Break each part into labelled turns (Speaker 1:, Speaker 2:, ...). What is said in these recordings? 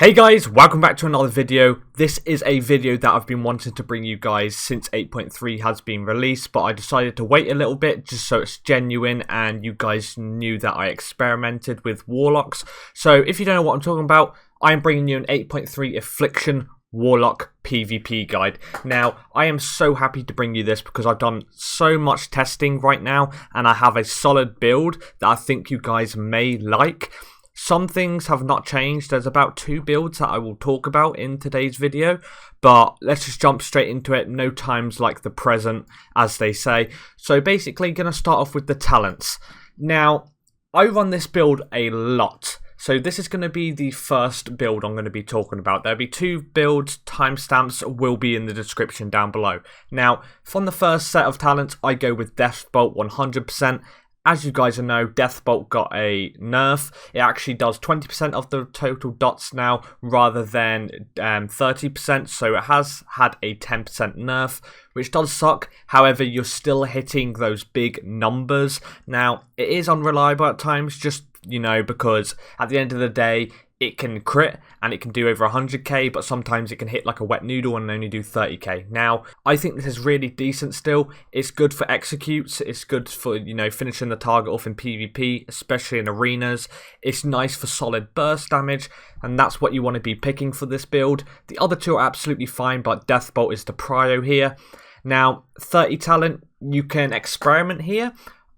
Speaker 1: Hey guys, welcome back to another video. This is a video that I've been wanting to bring you guys since 8.3 has been released, but I decided to wait a little bit just so it's genuine and you guys knew that I experimented with Warlocks. So if you don't know what I'm talking about, I'm bringing you an 8.3 Affliction Warlock PvP guide. Now, I am so happy to bring you this because I've done so much testing right now and I have a solid build that I think you guys may like. Some things have not changed. There's about 2 builds that I will talk about in today's video, but let's just jump straight into it. No time's like the present, as they say. So basically, going to start off with the talents. Now, I run this build a lot. So this is going to be the first build I'm going to be talking about. There'll be 2 builds, timestamps will be in the description down below. Now, from the first set of talents, I go with Deathbolt 100%. As you guys know, Deathbolt got a nerf. It actually does 20% of the total dots now rather than 30%, so it has had a 10% nerf, which does suck. However, you're still hitting those big numbers. Now, it is unreliable at times, just, you know, because at the end of the day, it can crit and it can do over 100k, but sometimes it can hit like a wet noodle and only do 30k. Now, I think this is really decent still. It's good for executes. It's good for, you know, finishing the target off in PvP, especially in arenas. It's nice for solid burst damage, and that's what you want to be picking for this build. The other 2 are absolutely fine, but Deathbolt is the prio here. Now, 30 talent, you can experiment here.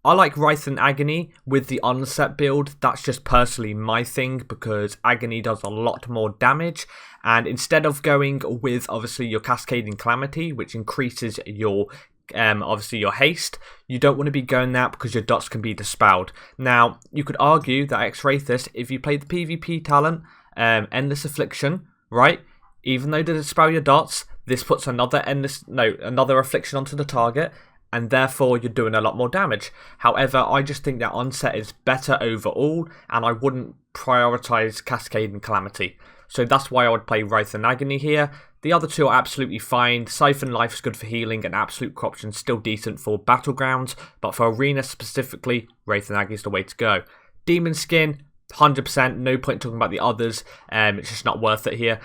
Speaker 1: I like Wrath and Agony with the Onset build. That's just personally my thing because Agony does a lot more damage. And instead of going with obviously your Cascading Calamity, which increases your obviously your haste, you don't want to be going that because your dots can be dispelled. Now, you could argue that Xrathis, if you play the PvP talent, Endless Affliction, right? Even though they dispel your dots, this puts another affliction onto the target, and therefore you're doing a lot more damage. However, I just think that Onset is better overall, and I wouldn't prioritize Cascading Calamity. So that's why I would play Wrath and Agony here. The other 2 are absolutely fine. Siphon Life is good for healing, and Absolute Corruption is still decent for Battlegrounds, but for Arena specifically, Wrath and Agony is the way to go. Demon Skin, 100%, no point talking about the others, it's just not worth it here.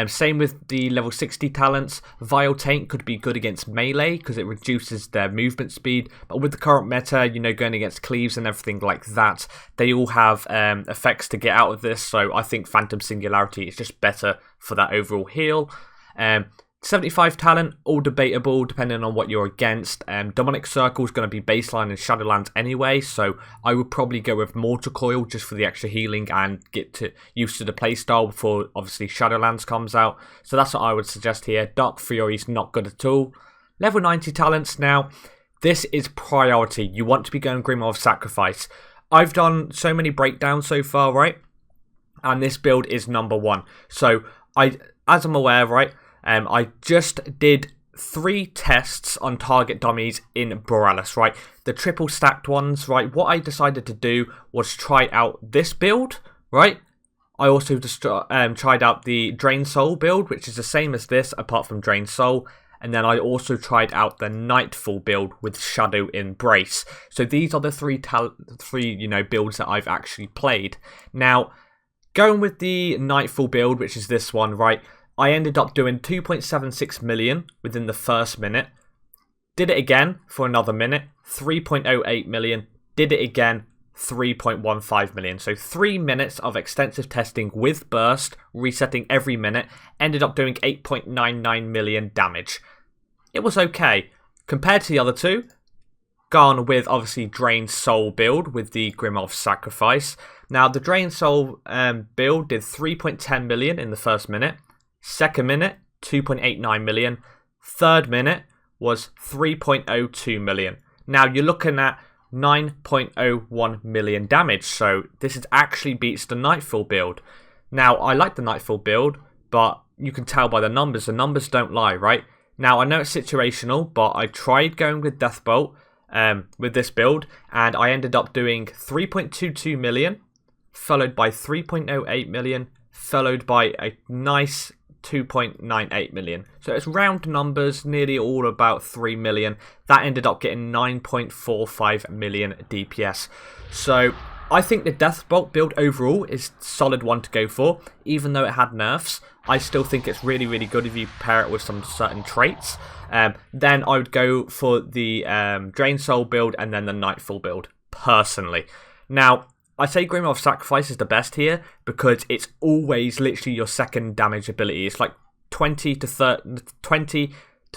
Speaker 1: Same with the level 60 talents. Vile Taint could be good against melee because it reduces their movement speed, but with the current meta, you know, going against cleaves and everything like that, they all have effects to get out of this, so I think Phantom Singularity is just better for that overall heal. 75 talent, all debatable depending on what you're against. Demonic Circle is going to be baseline in Shadowlands anyway, so I would probably go with Mortar Coil just for the extra healing and get used to the playstyle before obviously Shadowlands comes out. So that's what I would suggest here. Dark Fury is not good at all. Level 90 talents now. This is priority. You want to be going Grimoire of Sacrifice. I've done so many breakdowns so far, right? And this build is number 1. So as I'm aware, right? I just did 3 tests on target dummies in Borealis, right? The triple stacked ones, right? What I decided to do was try out this build, right? I also just tried out the Drain Soul build, which is the same as this, apart from Drain Soul. And then I also tried out the Nightfall build with Shadow Embrace. So these are the 3 builds that I've actually played. Now, going with the Nightfall build, which is this one, right? I ended up doing 2.76 million within the first minute. Did it again for another minute. 3.08 million. Did it again. 3.15 million. So 3 minutes of extensive testing with burst, resetting every minute. Ended up doing 8.99 million damage. It was okay. Compared to the other 2, gone with obviously Drain Soul build with the Grimoire of Sacrifice. Now the Drain Soul build did 3.10 million in the first minute. Second minute, 2.89 million. Third minute was 3.02 million. Now you're looking at 9.01 million damage. So this actually beats the Nightfall build. Now I like the Nightfall build, but you can tell by the numbers. The numbers don't lie, right? Now I know it's situational, but I tried going with Deathbolt with this build, and I ended up doing 3.22 million, followed by 3.08 million, followed by a nice 2.98 million. So it's round numbers, nearly all about 3 million. That ended up getting 9.45 million DPS. So I think the Deathbolt build overall is a solid one to go for. Even though it had nerfs, I still think it's really, really good if you pair it with some certain traits. Then I would go for the Drain Soul build and then the Nightfall build, personally. Now, I say Grim of Sacrifice is the best here because it's always literally your second damage ability. It's like 20 to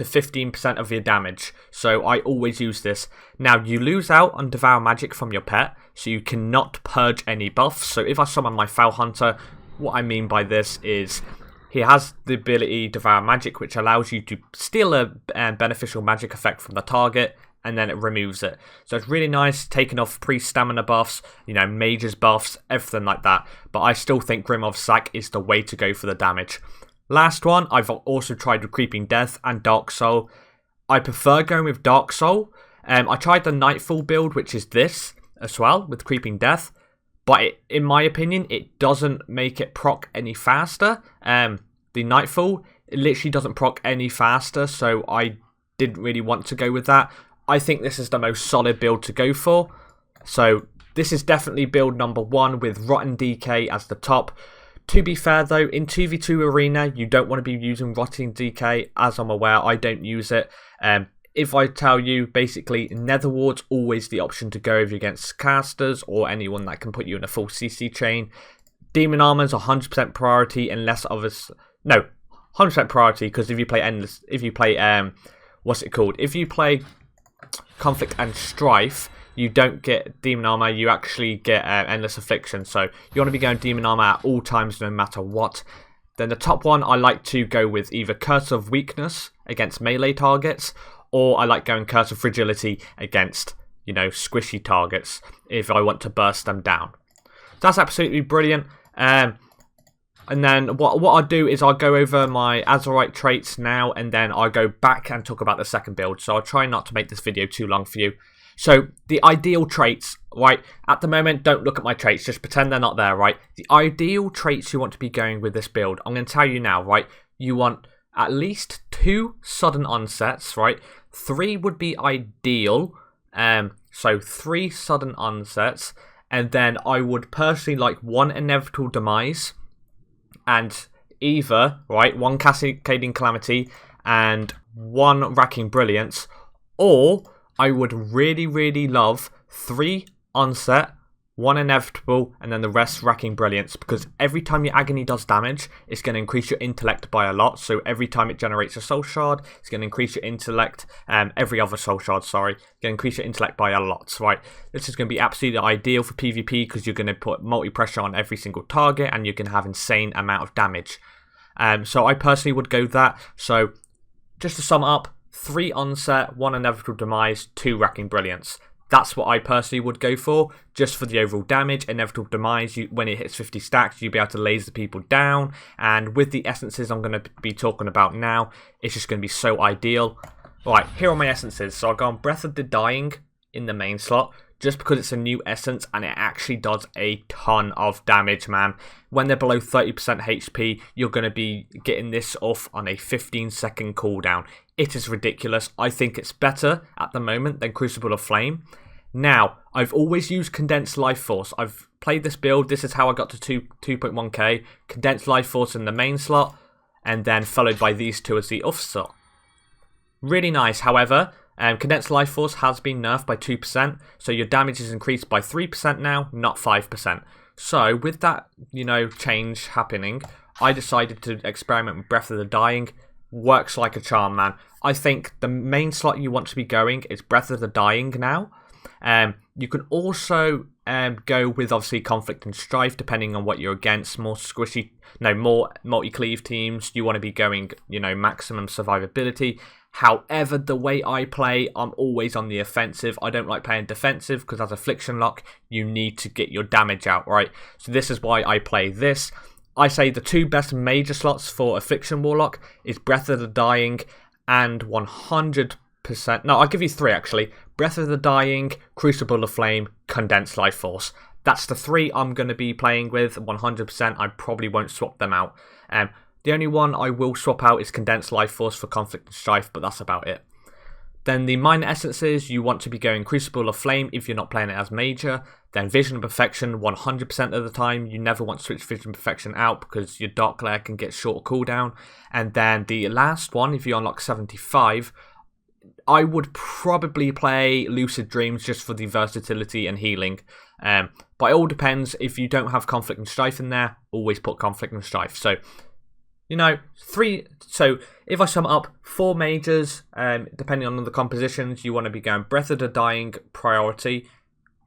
Speaker 1: 15% of your damage, so I always use this. Now, you lose out on Devour Magic from your pet, so you cannot purge any buffs. So if I summon my Foul Hunter, what I mean by this is he has the ability Devour Magic, which allows you to steal a beneficial magic effect from the target, and then it removes it. So it's really nice, taking off pre-stamina buffs, you know, mages buffs, everything like that. But I still think Grim of Sac is the way to go for the damage. Last one, I've also tried with Creeping Death and Dark Soul. I prefer going with Dark Soul. I tried the Nightfall build, which is this as well, with Creeping Death. But in my opinion, it doesn't make it proc any faster. The Nightfall, it literally doesn't proc any faster, so I didn't really want to go with that. I think this is the most solid build to go for. So this is definitely build number 1 with Rotten DK as the top. To be fair though, in 2v2 arena, you don't want to be using Rotting DK. As I'm aware, I don't use it. If I tell you, basically, Netherward's always the option to go if against casters or anyone that can put you in a full CC chain. Demon Armor's 100% priority unless others... No, 100% priority because if you play Endless... If you play... what's it called? If you play Conflict and Strife, you don't get Demon Armor, you actually get Endless Affliction. So you want to be going Demon Armor at all times, no matter what. Then the top one, I like to go with either Curse of Weakness against melee targets, or I like going Curse of Fragility against, you know, squishy targets if I want to burst them down. That's absolutely brilliant. And then what I'll do is I'll go over my Azerite traits now, and then I'll go back and talk about the second build. So I'll try not to make this video too long for you. So, the ideal traits, right, at the moment, don't look at my traits, just pretend they're not there, right? The ideal traits you want to be going with this build, I'm going to tell you now, right? You want at least 2 sudden onsets, right? 3 would be ideal, so 3 sudden onsets, and then I would personally like 1 inevitable demise, and either, right, 1 Cascading Calamity, and 1 Racking Brilliance, or I would really, really love 3 onset, 1 inevitable, and then the rest Racking Brilliance, because every time your agony does damage, it's going to increase your intellect by a lot. So every time it generates a soul shard, it's going to increase your intellect, every other soul shard, sorry, going to increase your intellect by a lot, right? This is going to be absolutely ideal for PvP because you're going to put multi-pressure on every single target and you can have insane amount of damage. So I personally would go that. So just to sum up, 3 onset, 1 inevitable demise, 2 Racking Brilliance. That's what I personally would go for, just for the overall damage. Inevitable demise, when it hits 50 stacks, you'll be able to laser people down. And with the essences I'm going to be talking about now, it's just going to be so ideal. Right, here are my essences. So I'll go on Breath of the Dying in the main slot, just because it's a new essence and it actually does a ton of damage, man. When they're below 30% HP, you're going to be getting this off on a 15-second cooldown. It is ridiculous. I think it's better at the moment than Crucible of Flame. Now, I've always used Condensed Life Force. I've played this build. This is how I got to 2.1k. Condensed Life Force in the main slot, and then followed by these 2 as the off slot. Really nice, however. Condensed Life Force has been nerfed by 2%, so your damage is increased by 3% now, not 5%. So, with that, you know, change happening, I decided to experiment with Breath of the Dying. Works like a charm, man. I think the main slot you want to be going is Breath of the Dying now. You can also go with, obviously, Conflict and Strife, depending on what you're against. More multi-cleave teams, you want to be going, you know, maximum survivability. However, the way I play, I'm always on the offensive. I don't like playing defensive because as Affliction Lock, you need to get your damage out, right? So this is why I play this. I say the 2 best major slots for Affliction Warlock is Breath of the Dying and 100%... No, I'll give you 3 actually. Breath of the Dying, Crucible of Flame, Condensed Life Force. That's the 3 I'm going to be playing with 100%. I probably won't swap them out. The only one I will swap out is Condensed Life Force for Conflict and Strife, but that's about it. Then the minor essences, you want to be going Crucible of Flame if you're not playing it as major. Then Vision of Perfection 100% of the time. You never want to switch Vision of Perfection out because your Dark Glare can get short cooldown. And then the last one, if you unlock 75, I would probably play Lucid Dreams just for the versatility and healing. But it all depends. If you don't have Conflict and Strife in there, always put Conflict and Strife. So, you know, so if I sum up, 4 majors, depending on the compositions, you want to be going Breath of the Dying priority,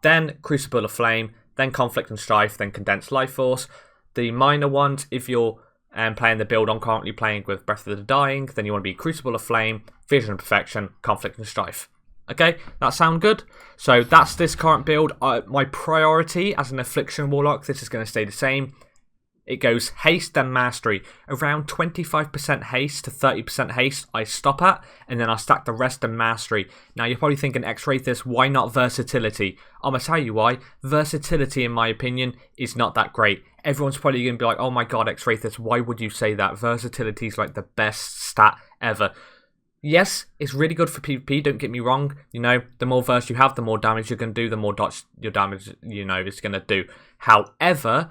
Speaker 1: then Crucible of Flame, then Conflict and Strife, then Condensed Life Force. The minor ones, if you're playing the build I'm currently playing with Breath of the Dying, then you want to be Crucible of Flame, Vision of Perfection, Conflict and Strife. Okay, that sound good? So that's this current build. My priority as an Affliction Warlock, this is going to stay the same. It goes Haste, then Mastery. Around 25% Haste to 30% Haste I stop at, and then I stack the rest in Mastery. Now you're probably thinking, Xrathis, why not Versatility? I'm going to tell you why. Versatility, in my opinion, is not that great. Everyone's probably going to be like, oh my god, Xrathis, why would you say that? Versatility is like the best stat ever. Yes, it's really good for PvP, don't get me wrong. You know, the more verse you have, the more damage you're going to do, the more dodge your damage, you know, is going to do. However,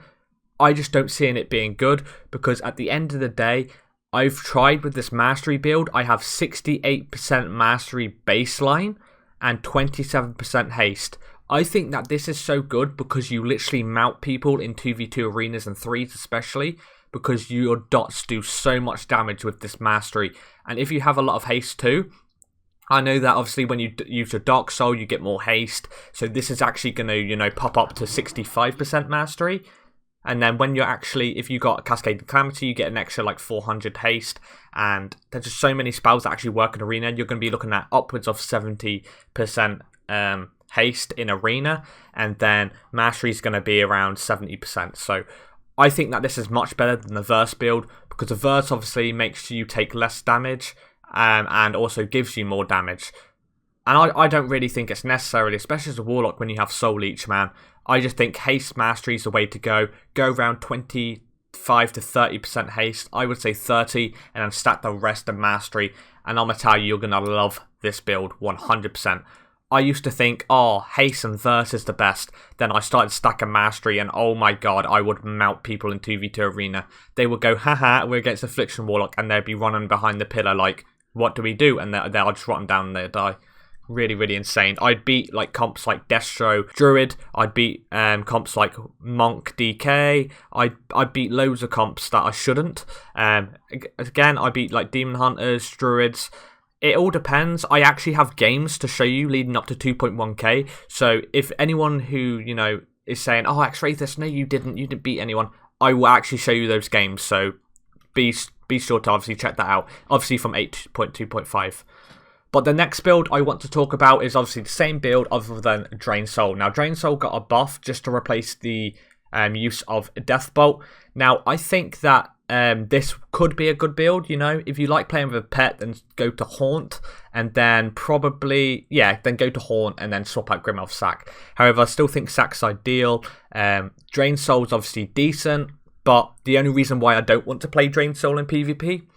Speaker 1: I just don't see it being good, because at the end of the day, I've tried with this Mastery build. I have 68% Mastery baseline and 27% Haste. I think that this is so good because you literally mount people in 2v2 arenas and 3s especially, because your dots do so much damage with this Mastery. And if you have a lot of Haste too, I know that obviously when you use your Dark Soul, you get more Haste. So this is actually going to, you know, pop up to 65% Mastery. And then when you're actually, if you got Cascade Calamity, you get an extra like 400 Haste. And there's just so many spells that actually work in Arena. You're going to be looking at upwards of 70% Haste in Arena. And then Mastery is going to be around 70%. So I think that this is much better than the Verse build, because the Verse obviously makes you take less damage and also gives you more damage. And I don't really think it's necessarily, especially as a Warlock when you have Soul Leech, man. I just think Haste Mastery is the way to go. Go around 25 to 30% Haste. I would say 30, and then stack the rest of Mastery. And I'm going to tell you, you're going to love this build 100%. I used to think, oh, Haste and Verse is the best. Then I started stacking Mastery, and oh my god, I would mount people in 2v2 Arena. They would go, haha, we're against Affliction Warlock, and they'd be running behind the pillar like, what do we do? And they'll just rot them down and they'll die. Really, really insane. I'd beat like comps like Destro Druid. I'd beat comps like Monk DK. I'd beat loads of comps that I shouldn't. Again, I beat like Demon Hunters, Druids. It all depends. I actually have games to show you leading up to 2.1k. So if anyone who, you know, is saying, oh, Xrathis, no, you didn't beat anyone, I will actually show you those games. So be sure to obviously check that out. Obviously from 8.2.5. But the next build I want to talk about is obviously the same build other than Drain Soul. Now, Drain Soul got a buff just to replace the use of Death Bolt. Now, I think that this could be a good build, you know. If you like playing with a pet, then go to Haunt, and then probably, yeah, then go to Haunt and then swap out Grim Sack. However, I still think Sack's ideal. Drain Soul's obviously decent, but the only reason why I don't want to play Drain Soul in PvP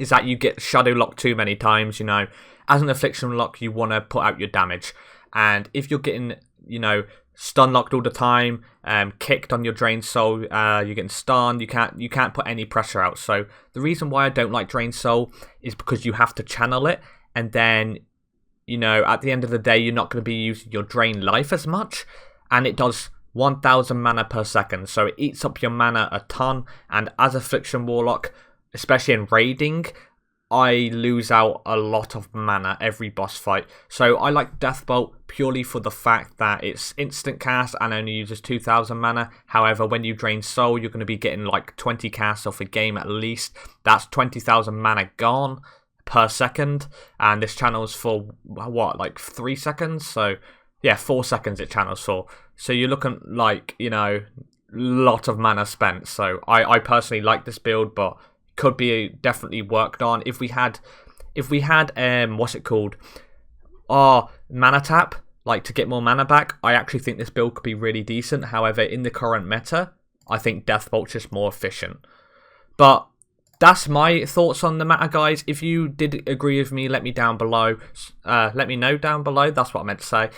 Speaker 1: is that you get Shadow Locked too many times, you know. As an Affliction Lock, you want to put out your damage. And if you're getting, you know, stun locked all the time, kicked on your Drain Soul, you're getting stunned, you can't put any pressure out. So the reason why I don't like Drain Soul is because you have to channel it, and then, you know, at the end of the day, you're not going to be using your Drain Life as much, and it does 1000 mana per second, so it eats up your mana a ton. And as Affliction Warlock, especially in raiding, I lose out a lot of mana every boss fight. So I like Death Bolt purely for the fact that it's instant cast and only uses 2000 mana. However, when you drain Soul, you're going to be getting like 20 casts off a game at least. That's 20,000 mana gone per second. And this channels for, what, like 3 seconds? So, yeah, 4 seconds it channels for. So you're looking like, you know, lot of mana spent. So I personally like this build, but could be definitely worked on. If we had what's it called? Mana tap, like to get more mana back. I actually think this build could be really decent. However, in the current meta, I think Death Bolt's just more efficient. But that's my thoughts on the matter, guys. If you did agree with me, let me down below. Let me know down below. That's what I meant to say.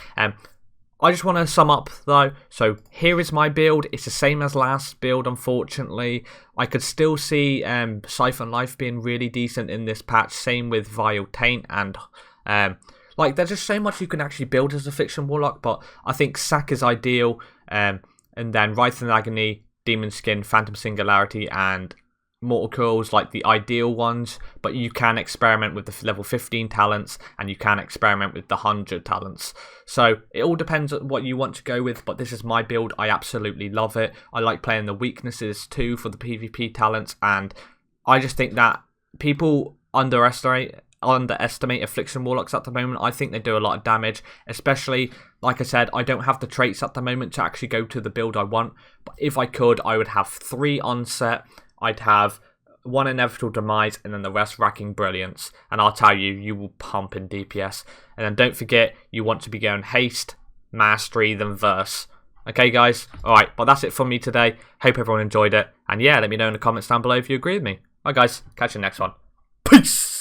Speaker 1: I just want to sum up though. So here is my build. It's the same as last build, unfortunately. I could still see Siphon Life being really decent in this patch. Same with Vile Taint and like there's just so much you can actually build as Affliction Warlock. But I think Sack is ideal. And then Wrath and Agony, Demon Skin, Phantom Singularity, and Mortal Coils like the ideal ones, but you can experiment with the level 15 talents and you can experiment with the 100 talents. So it all depends on what you want to go with, but this is my build. I absolutely love it. I like playing the weaknesses too for the PvP talents, and I just think that people underestimate Affliction Warlocks at the moment. I think they do a lot of damage, especially, like I said, I don't have the traits at the moment to actually go to the build I want, but if I could, I would have 3 on set. I'd have 1 Inevitable Demise and then the rest Racking Brilliance. And I'll tell you, you will pump in DPS. And then don't forget, you want to be going Haste, Mastery, then Verse. Okay, guys? Alright, well, that's it from me today. Hope everyone enjoyed it. And yeah, let me know in the comments down below if you agree with me. Alright, guys. Catch you in the next one. Peace!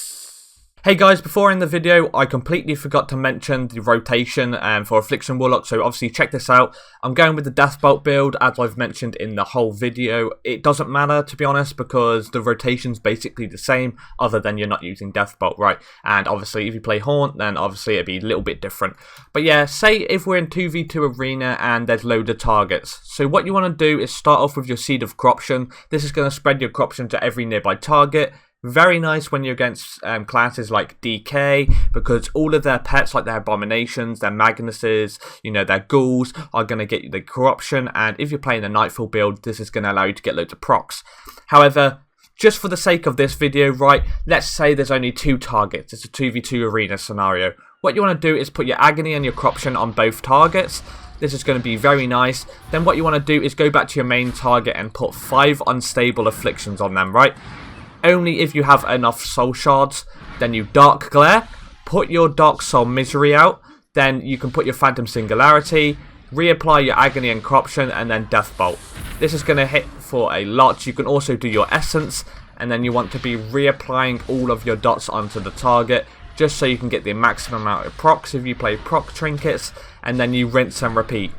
Speaker 1: Hey guys, before I end the video, I completely forgot to mention the rotation for Affliction Warlock, so obviously check this out. I'm going with the Deathbolt build, as I've mentioned in the whole video. It doesn't matter, to be honest, because the rotation's basically the same, other than you're not using Deathbolt, right? And obviously, if you play Haunt, then obviously it'd be a little bit different. But yeah, say if we're in 2v2 arena and there's loads of targets. So what you want to do is start off with your Seed of Corruption. This is going to spread your corruption to every nearby target. Very nice when you're against classes like DK, because all of their pets, like their Abominations, their Magnuses, you know, their Ghouls, are going to get you the corruption, and if you're playing the Nightfall build, this is going to allow you to get loads of procs. However, just for the sake of this video, right, let's say there's only 2 targets. It's a 2v2 arena scenario. What you want to do is put your Agony and your corruption on both targets. This is going to be very nice. Then what you want to do is go back to your main target and put 5 unstable afflictions on them, right? Only if you have enough soul shards. Then you Dark Glare, put your Dark Soul Misery out, then you can put your Phantom Singularity, reapply your Agony and Corruption, and then Deathbolt. This is going to hit for a lot. You can also do your Essence, and then you want to be reapplying all of your dots onto the target, just so you can get the maximum amount of procs if you play proc trinkets, and then you rinse and repeat.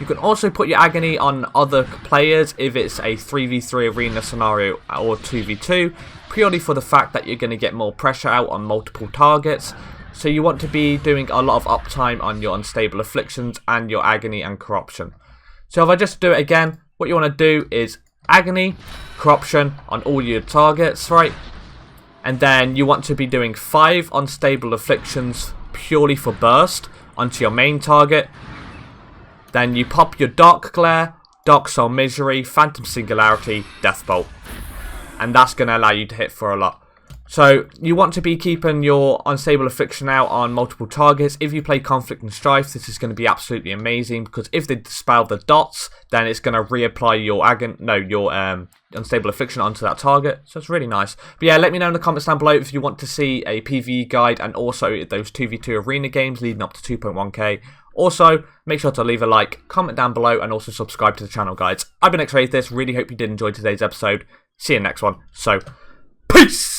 Speaker 1: You can also put your Agony on other players if it's a 3v3 arena scenario or 2v2, purely for the fact that you're going to get more pressure out on multiple targets. So you want to be doing a lot of uptime on your unstable afflictions and your Agony and Corruption. So if I just do it again, what you want to do is Agony, Corruption on all your targets, right? And then you want to be doing 5 unstable afflictions purely for burst onto your main target. Then you pop your Dark Glare, Dark Soul Misery, Phantom Singularity, Deathbolt. And that's going to allow you to hit for a lot. So you want to be keeping your unstable affliction out on multiple targets. If you play Conflict and Strife, this is going to be absolutely amazing, because if they dispel the dots, then it's going to reapply your unstable affliction onto that target. So it's really nice. But yeah, let me know in the comments down below if you want to see a PvE guide and also those 2v2 arena games leading up to 2.1k. Also, make sure to leave a like, comment down below, and also subscribe to the channel, guys. I've been Xrathis. Really hope you did enjoy today's episode. See you next one. So, peace!